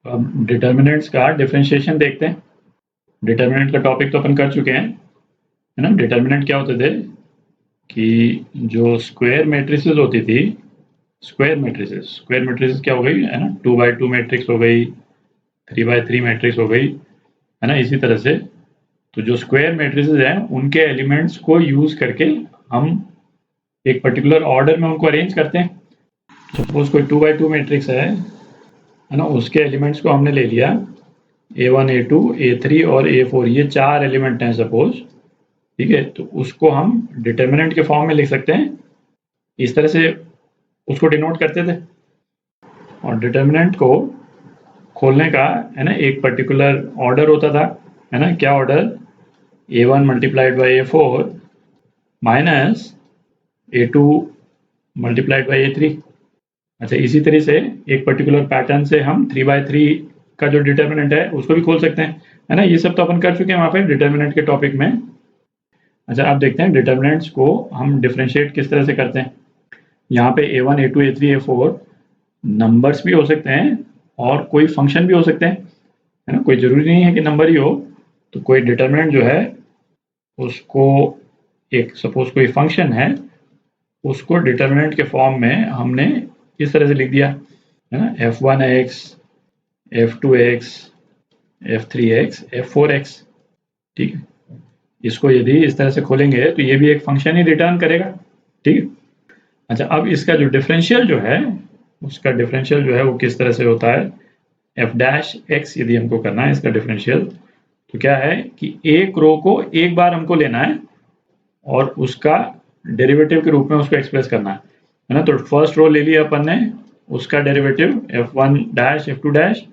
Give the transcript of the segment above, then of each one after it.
अब डिटर्मिनेंट्स का डिफरेंशिएशन देखते हैं। डिटर्मिनेंट का टॉपिक तो अपन कर चुके हैं, है ना। डिटर्मिनेंट क्या होते थे कि जो स्क्वायर मैट्रिसेस होती थी, स्क्वायर मैट्रिसेस क्या हो गई, है ना, 2x2 मैट्रिक्स हो गई, 3x3 मैट्रिक्स हो गई, है ना। इसी तरह से तो जो स्क्वायर मैट्रिसेस हैं उनके एलिमेंट्स को यूज करके हम एक पर्टिकुलर ऑर्डर में उनको अरेंज करते हैं। सपोज कोई 2x2 मैट्रिक्स है ना, उसके एलिमेंट्स को हमने ले लिया A1 A2 A3 और A4, ये 4 एलिमेंट हैं सपोज, ठीक है। तो उसको हम डिटर्मिनेंट के फॉर्म में लिख सकते हैं, इस तरह से उसको डिनोट करते थे। और डिटर्मिनेंट को खोलने का, है ना, एक पर्टिकुलर ऑर्डर होता था, है ना। क्या order? A1 multiplied by A4 minus A2 multiplied by A3। अच्छा, इसी तरह से एक पर्टिकुलर पैटर्न से हम 3x3 का जो डिटर्मिनेंट है उसको भी खोल सकते हैं, है ना। ये सब तो अपन कर चुके हैं वहाँ पे डिटर्मिनेंट के टॉपिक में। अच्छा, अब देखते हैं डिटर्मिनेंट्स को हम डिफरेंशिएट किस तरह से करते हैं। यहाँ पे A1 A2 A3 A4 numbers भी हो सकते हैं और कोई फंक्शन भी हो सकते हैं, है ना। कोई ज़रूरी नहीं है कि नंबर ही हो। तो कोई डिटर्मिनेंट जो है उसको, एक सपोज कोई फंक्शन है, उसको डिटर्मिनेंट के फॉर्म में हमने इस तरह से लिख दिया, है ना। f1x f2x f3x f4x, ठीक है। इसको यदि इस तरह से खोलेंगे तो ये भी एक फंक्शन ही रिटर्न करेगा, ठीक है। अच्छा, अब इसका जो डिफरेंशियल जो है, उसका डिफरेंशियल जो है वो किस तरह से होता है, f डैश x यदि हमको करना है इसका डिफरेंशियल, तो क्या है कि एक रो को एक बार हमको लेना है और उसका डेरिवेटिव के रूप में उसको एक्सप्रेस करना है ना। तो फर्स्ट रो ले लिया अपन ने, उसका derivative f1 dash f2 dash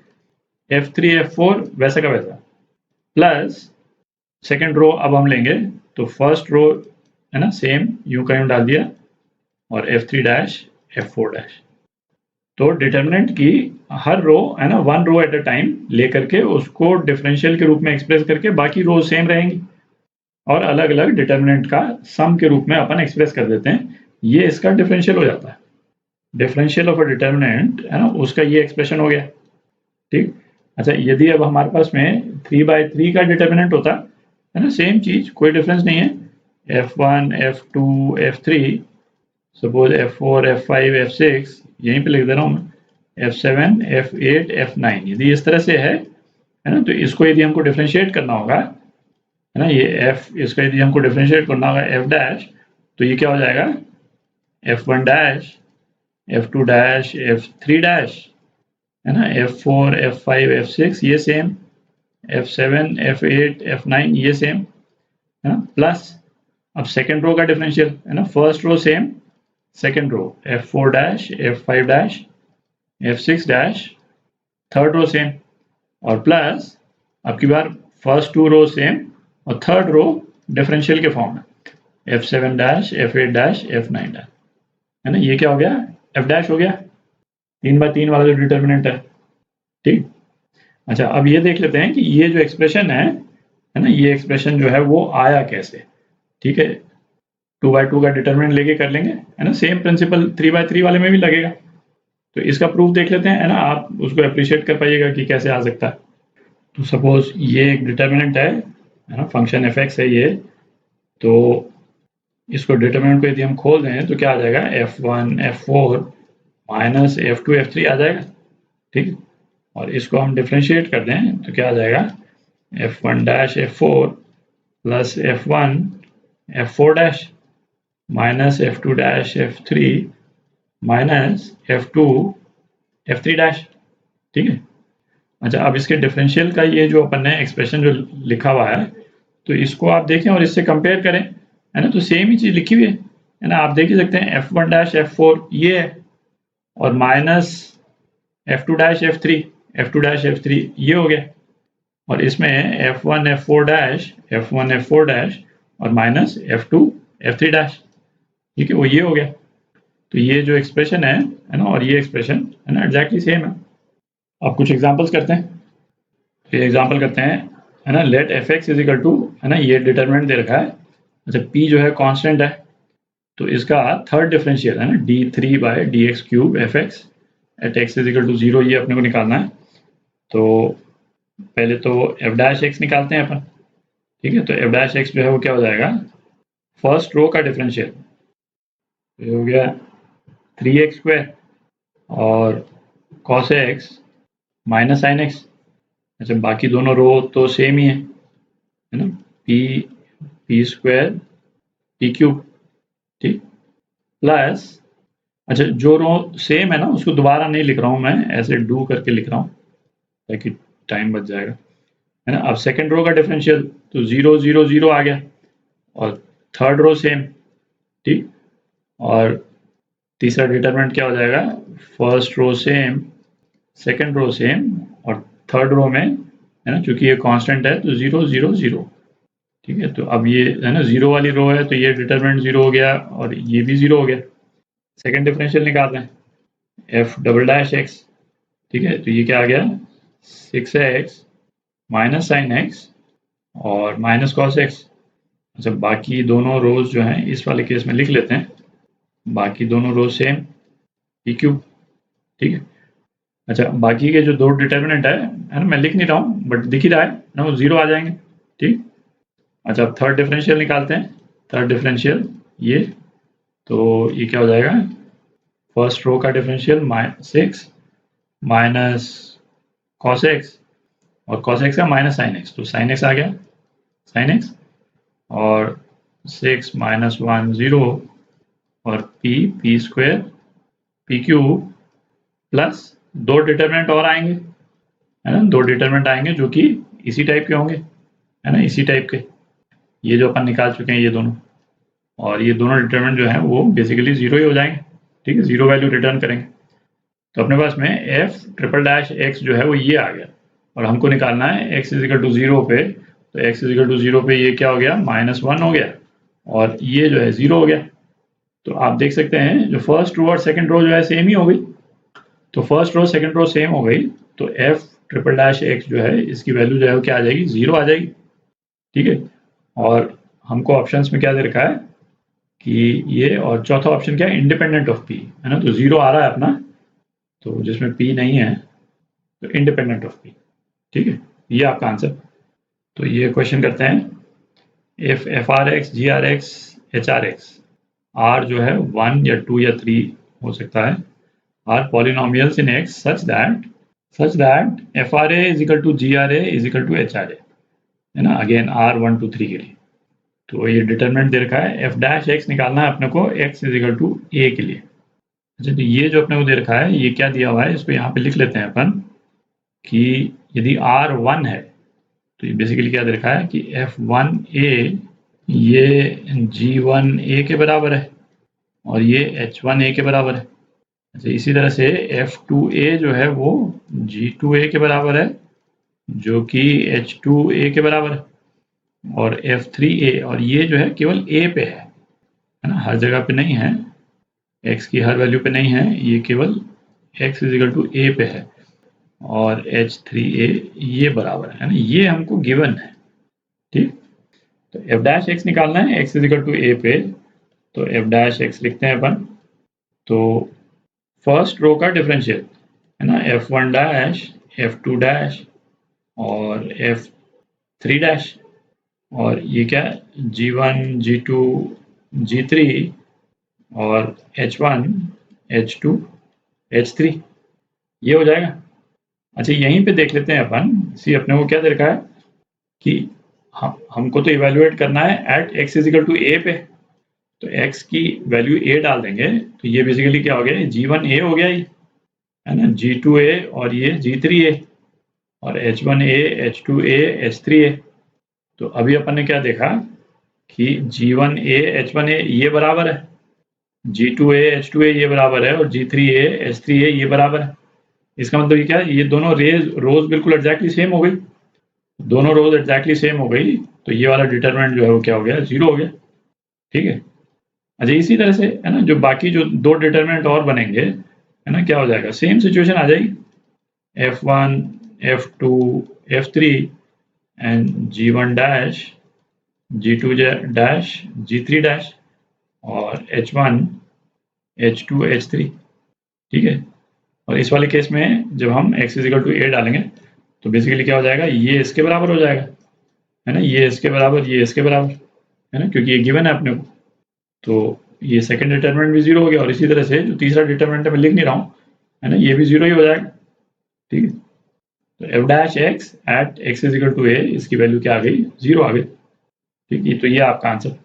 f3 f4 वैसा का वैसा, प्लस सेकेंड रो अब हम लेंगे तो फर्स्ट रो, है ना, सेम यूं का यूं डाल दिया और f3 डैश f4 डैश। तो डिटर्मिनेंट की हर रो, है ना, one row at a time लेकर के उसको डिफरेंशियल के रूप में एक्सप्रेस करके बाकी रो सेम रहेंगी और अलग अलग डिटर्मिनेंट का सम के रूप में अपन एक्सप्रेस कर देते हैं। ये इसका डिफरेंशियल हो जाता है। डिफरेंशियल ऑफ अ डिटर्मिनेंट, है ना, उसका ये एक्सप्रेशन हो गया, ठीक। अच्छा, यदि अब हमारे पास में 3/3 का डिटर्मिनेंट होता, है ना, सेम चीज, कोई डिफरेंस नहीं है, f1 f2 f3, suppose f4 f5 f6, यहीं पे लिख दे रहा हूँ मैं, f7 f8 f9, यदि इस तरह से है ना, तो इसको यदि हमको डिफरेंशिएट करना होगा, है ना, ये f, इसका यदि हमको डिफरेंशिएट करना होगा f डैश, तो ये क्या हो जाएगा, f1 dash f2 dash f3 dash, है ना, f4 f5 f6 ये सेम, f7 f8 f9 ये सेम, है ना, प्लस अब सेकेंड रो का डिफरेंशियल, है ना, first row same, second row f4 dash f5 dash f6 dash, third row same, और प्लस अब की बार फर्स्ट टू रो सेम और थर्ड रो डिफरेंशियल के फॉर्म में f7 dash f8 dash f9 dash, है ना। ये क्या हो गया, f डैश हो गया, 3/3 वाला जो डिटर्मिनेंट है, ठीक। अच्छा, अब ये देख लेते हैं कि ये जो एक्सप्रेशन है ना, ये एक्सप्रेशन जो है वो आया कैसे, ठीक है। 2/2 का डिटर्मिनेंट लेके कर लेंगे, है ना, सेम प्रिंसिपल 3/3 वाले में भी लगेगा। तो इसका प्रूफ देख लेते हैं, है ना, आप उसको अप्रिशिएट कर पाइएगा कि कैसे आ सकता है। तो सपोज ये एक डिटर्मिनेंट है ना, फंक्शन f(x) है ये, तो इसको डिटर्मिनेंट को यदि हम खोल दें तो क्या आ जाएगा, f1 f4 minus f2 f3 आ जाएगा, ठीक। और इसको हम डिफरेंशिएट कर दें तो क्या आ जाएगा, f1 dash f4 plus f1 f4 dash minus f2 dash f3 minus f2 f3 dash, ठीक है। अच्छा, अब इसके डिफरेंशियल का ये जो अपन ने एक्सप्रेशन जो लिखा हुआ है, तो इसको आप देखें और इससे कंपेयर करें, है ना, तो सेम ही चीज लिखी हुई है ना। आप देख ही सकते हैं f1 डैश f4 ये है और माइनस f2 डैश f3 ये हो गया, और इसमें f1 f4 डैश और माइनस f2 f3 डैश, ठीक है, वो ये हो गया। तो ये जो एक्सप्रेशन है ना, और ये एक्सप्रेशन, है ना, एग्जैक्टली सेम है। अब कुछ एग्जांपल्स करते हैं। तो एग्जांपल करते हैं, है ना, late f(x) is equal to, है ना, ये डिटर्मिनेंट दे रखा है। अच्छा, p जो है कांस्टेंट है, तो इसका थर्ड डिफरेंशियल, है ना, d3/dx³ f(x) at x is equal to 0, ये अपने को निकालना है। तो पहले तो एफ डैश एक्स निकालते हैं अपन, ठीक है। तो एफ डैश एक्स जो है वो क्या हो जाएगा, फर्स्ट रो का डिफरेंशियल, ये हो गया 3x² और cos x minus sine x. अच्छा, बाकी दोनों रो तो सेम ही है ना, p² p³ ठीक, प्लस अच्छा जो रो सेम है ना उसको दोबारा नहीं लिख रहा हूँ मैं, ऐसे डू करके लिख रहा हूँ ताकि टाइम बच जाएगा, है ना। अब सेकंड रो का डिफरेंशियल तो 0 0 0 आ गया, और थर्ड रो सेम, ठीक। और तीसरा डिटरमिनेंट क्या हो जाएगा, first row same, second row same, और थर्ड रो में है ना, चूंकि ये कांस्टेंट है तो 0 0 0, ठीक है। तो अब ये है ना जीरो वाली रो है तो ये डिटरमिनेंट 0 हो गया और ये भी 0 हो गया। सेकंड डिफरेंशियल निकाल रहे हैं एफ डबल डैश एक्स, ठीक है। तो ये क्या आ गया 6x माइनस साइन एक्स और माइनस कॉस एक्स। अच्छा, बाकी दोनों रोज जो हैं इस वाले केस में लिख लेते हैं, बाकी दोनों रोज सेम p³, ठीक है। अच्छा, बाकी के जो दो डिटर्मिनेंट है ना, मैं लिख नहीं रहा हूँ बट दिख ही रहा है ना, वो 0 आ जाएंगे, ठीक। अच्छा, अब थर्ड डिफरेंशियल निकालते हैं, थर्ड डिफरेंशियल ये, तो ये क्या हो जाएगा, फर्स्ट रो का डिफरेंशियल 6 माइनस कॉस एक्स, और कॉस एक्स का माइनस साइन एक्स, तो साइन एक्स आ गया, साइन एक्स, और 6 माइनस 1 0, और p² p³ प्लस दो डिटरमिनेंट और आएंगे, है ना, दो डिटरमिनेंट आएंगे जो कि इसी टाइप के होंगे, है ना, इसी टाइप के, ये जो अपन निकाल चुके हैं ये दोनों, और ये दोनों डिटरमिनेंट जो है वो बेसिकली 0 ही हो जाएंगे, ठीक है, 0 वैल्यू रिटर्न करेंगे। तो अपने पास में एफ ट्रिपल डैश एक्स जो है वो ये आ गया, और हमको निकालना है x इजिकल टू 0 पे, तो x इजिकल टू 0 पे ये क्या हो गया, -1 हो गया, और ये जो है 0 हो गया। तो आप देख सकते हैं जो फर्स्ट रो और सेकंड रो जो है सेम ही हो गई, तो first row second row same हो गई, तो एफ ट्रिपल डैश एक्स जो है इसकी वैल्यू जो है वो क्या आ जाएगी, 0 आ जाएगी, ठीक है। और हमको ऑप्शंस में क्या दे रखा है कि ये, और चौथा ऑप्शन क्या है, इंडिपेंडेंट ऑफ p, है ना, तो 0 आ रहा है अपना, तो जिसमें p नहीं है तो इंडिपेंडेंट ऑफ p, ठीक है, ये आपका आंसर। तो ये क्वेश्चन करते हैं, if f r x g r x h r x, r जो है 1 या 2 या 3 हो सकता है, are polynomials in X such that F R A is equal to G R A is equal to H R A, है ना, again are 1 2 3 के लिए। तो ये डिटरमिनेंट दे रखा है, एफ डैश एक्स निकालना है अपने को एक्स इज इक्वल टू ए के लिए। अच्छा, तो ये जो अपने को दे रखा है ये क्या दिया हुआ है, इसको यहाँ पे लिख लेते हैं अपन, कि यदि आर 1 है तो ये बेसिकली क्या दे रखा है कि f1a ये g1a के बराबर है और ये h1a के बराबर है। अच्छा, इसी तरह से f2a जो है वो g2a के बराबर है जो कि h2a के बराबर है, और f3a, और ये जो है केवल a पे है ना, हर जगह पे नहीं है, x की हर वैल्यू पे नहीं है, ये केवल x is equal to a पे है, और h3a ये बराबर है ना, ये हमको गिवन है, ठीक। तो एफ डैश एक्स निकालना है x is equal to A पे, तो एफ डैश एक्स लिखते हैं अपन, तो फर्स्ट रो का डिफरेंशियल है ना, f1 डैश f2 डैश और f3 डैश, और ये क्या g1 g2 g3 और h1 h2 h3, ये हो जाएगा। अच्छा, यहीं पे देख लेते हैं अपन, सी अपने को क्या दे रखा है कि हमको तो इवेल्युएट करना है at x is equal to A पे, तो x की वैल्यू a डाल देंगे, तो ये बेसिकली क्या हो गया, g1a हो गया, ये है ना, g2a और ये g3a, और h1a h2a h3a। तो अभी अपन ने क्या देखा कि g1a h1a ये बराबर है, g2a h2a ये बराबर है, और g3a h3a ये बराबर है। इसका मतलब ये क्या है, ये दोनों रोज बिल्कुल एग्जैक्टली सेम हो गई, दोनों रोज एग्जैक्टली सेम हो गई, तो ये वाला डिटरमिनेंट जो है वो क्या हो गया, 0 हो गया, ठीक है। अच्छा, इसी तरह से है ना, जो बाकी जो दो डिटरमिनेंट और बनेंगे, है ना, क्या हो जाएगा, सेम सिचुएशन आ जाएगी, f1 f2 f3 and g1 dash g2 dash g3 dash और h1 h2 h3, ठीक है। और इस वाले केस में जब हम x is equal to a डालेंगे तो बेसिकली क्या हो जाएगा, ये इसके बराबर हो जाएगा, है ना, ये इसके बराबर, ये इसके बराबर, है ना, क्योंकि ये गिवन है अपने को। तो ये सेकंड डिटरमिनेंट भी 0 हो गया, और इसी तरह से जो तीसरा डिटरमिनेंट मैं लिख नहीं रहा हूँ, है ना, ये भी 0 ही हो जाएगा। ठीक है, तो F dash X at X is equal to A, इसकी वैल्यू क्या आ गई, 0 आ गई। ठीक है, तो ये आपका आंसर